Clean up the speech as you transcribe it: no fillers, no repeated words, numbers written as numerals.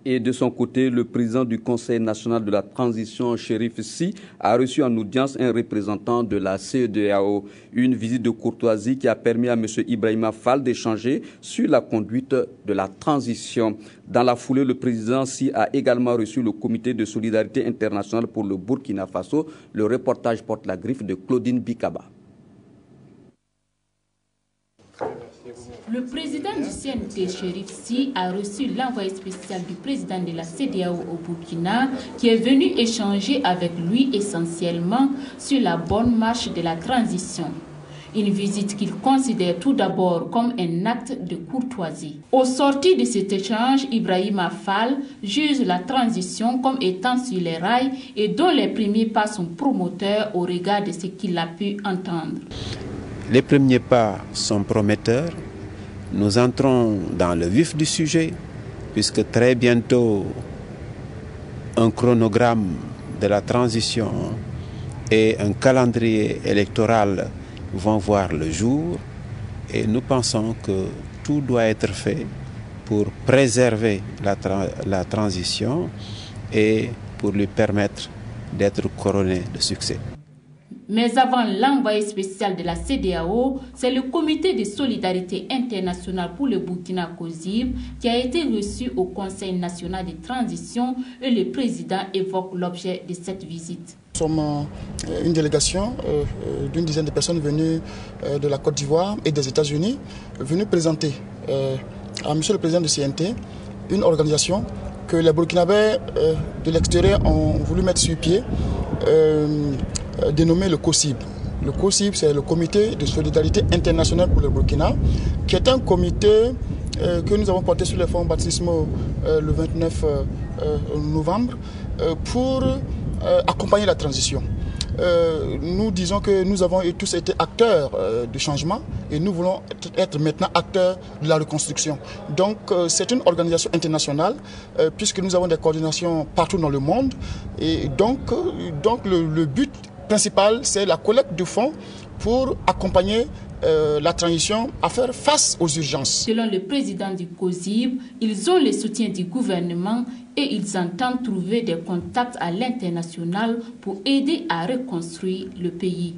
Et de son côté, le président du Conseil national de la transition, Chérif Sy, a reçu en audience un représentant de la CEDEAO. Une visite de courtoisie qui a permis à M. Ibrahima Fall d'échanger sur la conduite de la transition. Dans la foulée, le président Sy a également reçu le comité de solidarité internationale pour le Burkina Faso. Le reportage porte la griffe de Claudine Bikaba. Le président du CNT, Chérif Sy, a reçu l'envoyé spécial du président de la CEDEAO au Burkina, qui est venu échanger avec lui essentiellement sur la bonne marche de la transition. Une visite qu'il considère tout d'abord comme un acte de courtoisie. Au sortir de cet échange, Ibrahima Fall juge la transition comme étant sur les rails et dont les premiers pas sont promoteurs au regard de ce qu'il a pu entendre. Les premiers pas sont prometteurs. Nous entrons dans le vif du sujet, puisque très bientôt, un chronogramme de la transition et un calendrier électoral vont voir le jour. Et nous pensons que tout doit être fait pour préserver la transition et pour lui permettre d'être couronné de succès. Mais avant l'envoyé spécial de la CEDEAO, c'est le comité de solidarité internationale pour le Burkina COSIB qui a été reçu au Conseil national de transition et le président évoque l'objet de cette visite. Nous sommes une délégation d'une dizaine de personnes venues de la Côte d'Ivoire et des États-Unis, venues présenter à monsieur le président du CNT une organisation que les Burkinabés de l'extérieur ont voulu mettre sur pied, dénommé le COSIB. Le COSIB, c'est le comité de solidarité internationale pour le Burkina, qui est un comité que nous avons porté sur les fonds baptismaux le 29 novembre pour accompagner la transition. Nous disons que nous avons tous été acteurs du changement et nous voulons être maintenant acteurs de la reconstruction. Donc c'est une organisation internationale puisque nous avons des coordinations partout dans le monde et donc le but principal c'est la collecte de fonds pour accompagner la transition à faire face aux urgences. Selon le président du COSIB, ils ont le soutien du gouvernement et ils entendent trouver des contacts à l'international pour aider à reconstruire le pays.